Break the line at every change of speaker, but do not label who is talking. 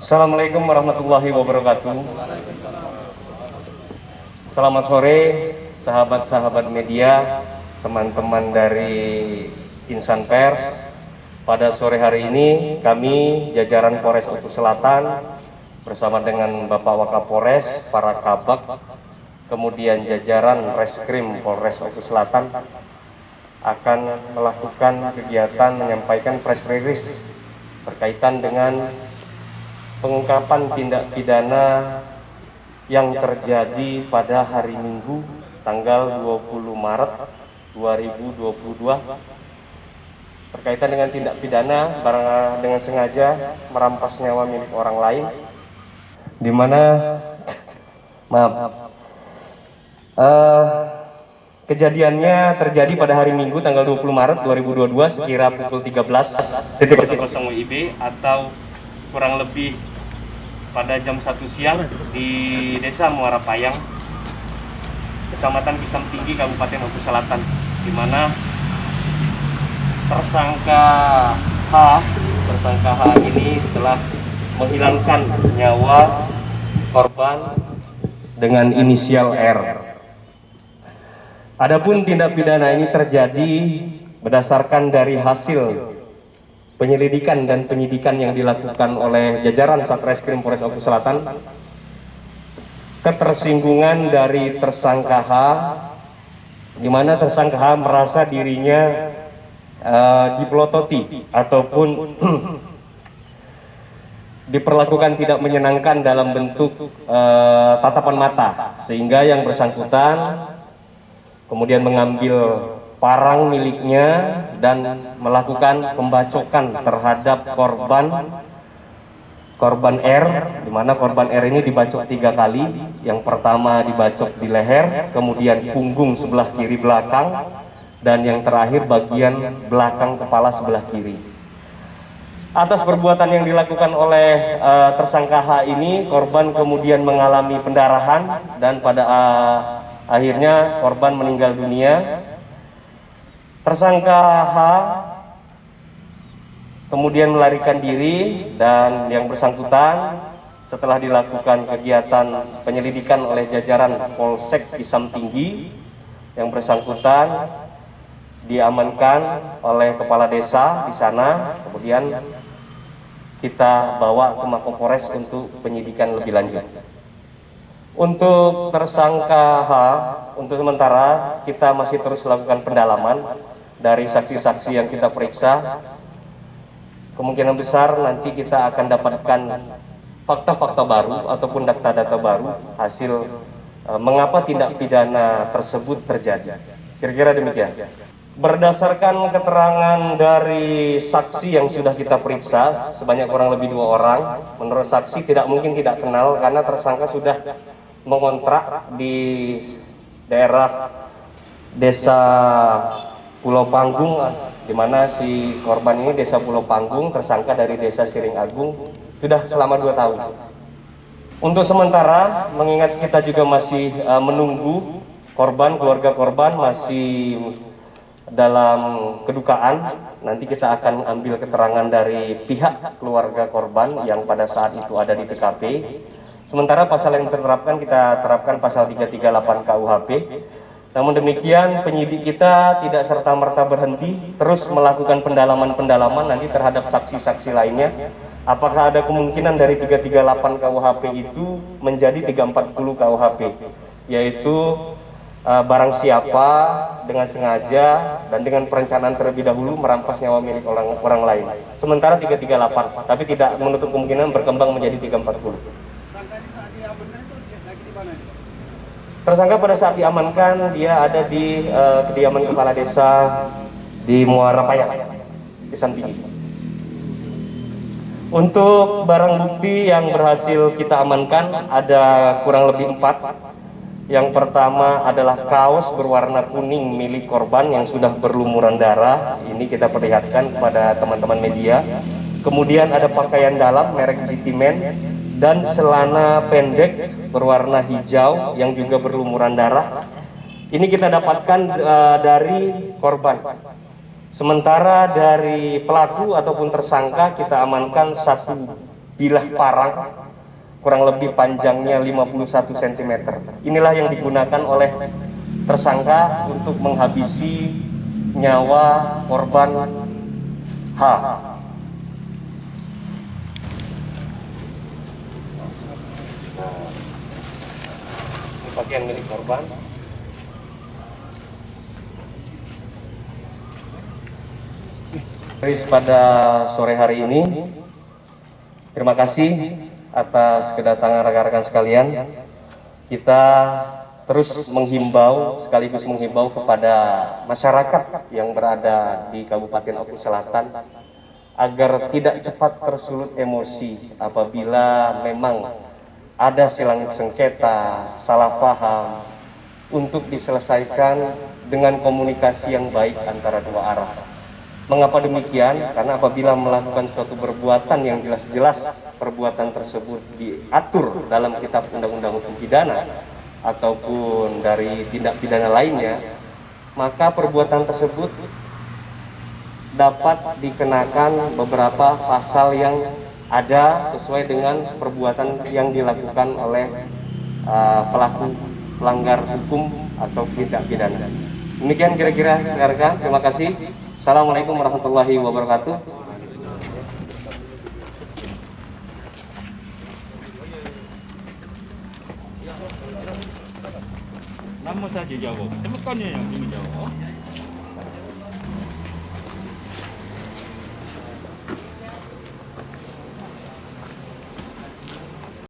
Assalamualaikum warahmatullahi wabarakatuh. Selamat sore sahabat-sahabat media, teman-teman dari Insan Pers. Pada sore hari ini kami jajaran Polres Oku Selatan bersama dengan Bapak Wakapolres, para kabak, kemudian jajaran Reskrim Polres Oku Selatan akan melakukan kegiatan menyampaikan press release berkaitan dengan pengungkapan tindak pidana yang terjadi pada hari Minggu tanggal 20 Maret 2022 berkaitan dengan tindak pidana dengan sengaja merampas nyawa milik orang lain, di mana kejadiannya terjadi pada hari Minggu tanggal 20 Maret 2022 sekira pukul 13.00 WIB atau kurang lebih pada jam 1 siang di Desa Muara Payang, Kecamatan Pisang Tinggi, Kabupaten Oku Selatan, di mana tersangka H ini telah menghilangkan nyawa korban dengan inisial R. Adapun tindak pidana ini terjadi berdasarkan dari hasil penyelidikan dan penyidikan yang dilakukan oleh jajaran Satreskrim Polres Oku Selatan, ketersinggungan dari tersangka H, di mana tersangka H merasa dirinya dipelototi ataupun diperlakukan tidak menyenangkan dalam bentuk tatapan mata, sehingga yang bersangkutan kemudian mengambil parang miliknya dan melakukan pembacokan terhadap korban R, di mana korban R ini dibacok 3 kali. Yang pertama dibacok di leher, kemudian punggung sebelah kiri belakang, dan yang terakhir bagian belakang kepala sebelah kiri. Atas perbuatan yang dilakukan oleh tersangka H ini, korban kemudian mengalami pendarahan dan pada akhirnya korban meninggal dunia. Tersangka H kemudian melarikan diri, dan yang bersangkutan setelah dilakukan kegiatan penyelidikan oleh jajaran Polsek Pisang Tinggi, yang bersangkutan diamankan oleh kepala desa di sana, kemudian kita bawa ke Mapolres untuk penyidikan lebih lanjut. Untuk tersangka H, untuk sementara kita masih terus lakukan pendalaman dari saksi-saksi yang kita periksa. Kemungkinan besar nanti kita akan dapatkan fakta-fakta baru ataupun data-data baru hasil mengapa tindak pidana tersebut terjadi. Kira-kira demikian. Berdasarkan keterangan dari saksi yang sudah kita periksa sebanyak kurang lebih 2 orang, menurut saksi tidak mungkin tidak kenal karena tersangka sudah mengontrak di daerah Desa Pulau Panggung, di mana si korban ini Desa Pulau Panggung, tersangka dari Desa Siring Agung, sudah selama 2 tahun. Untuk sementara, mengingat kita juga masih menunggu korban, keluarga korban masih dalam kedukaan, nanti kita akan ambil keterangan dari pihak keluarga korban yang pada saat itu ada di TKP. Sementara pasal yang diterapkan, kita terapkan pasal 338 KUHP. Namun demikian, penyidik kita tidak serta-merta berhenti, terus melakukan pendalaman-pendalaman nanti terhadap saksi-saksi lainnya. Apakah ada kemungkinan dari 338 KUHP itu menjadi 340 KUHP, yaitu barang siapa dengan sengaja dan dengan perencanaan terlebih dahulu merampas nyawa milik orang lain. Sementara 338, tapi tidak menutup kemungkinan berkembang menjadi 340. Tersangka pada saat diamankan, dia ada di kediaman kepala desa di Muara Payang, Pisang Tinggi. Untuk barang bukti yang berhasil kita amankan ada kurang lebih 4. Yang pertama adalah kaos berwarna kuning milik korban yang sudah berlumuran darah. Ini kita perlihatkan kepada teman-teman media. Kemudian ada pakaian dalam merek Zitimen dan celana pendek berwarna hijau yang juga berlumuran darah. Ini kita dapatkan dari korban. Sementara dari pelaku ataupun tersangka kita amankan 1 bilah parang kurang lebih panjangnya 51 cm. Inilah yang digunakan oleh tersangka untuk menghabisi nyawa korban H. Ini pakaian milik korban. Pada sore hari ini, terima kasih atas kedatangan rekan-rekan sekalian. Kita terus menghimbau, sekaligus menghimbau kepada masyarakat yang berada di Kabupaten Oku Selatan agar tidak cepat tersulut emosi apabila memang ada silang sengketa, salah paham, untuk diselesaikan dengan komunikasi yang baik antara dua arah. Mengapa demikian? Karena apabila melakukan suatu perbuatan yang jelas-jelas perbuatan tersebut diatur dalam kitab undang-undang hukum pidana ataupun dari tindak pidana lainnya, maka perbuatan tersebut dapat dikenakan beberapa pasal yang ada sesuai dengan perbuatan yang dilakukan oleh pelaku pelanggar hukum atau tindak pidana. Demikian kira-kira rekan-rekan, terima kasih. Assalamualaikum warahmatullahi wabarakatuh.
Nama saja jawab, temukannya yang ini jawab.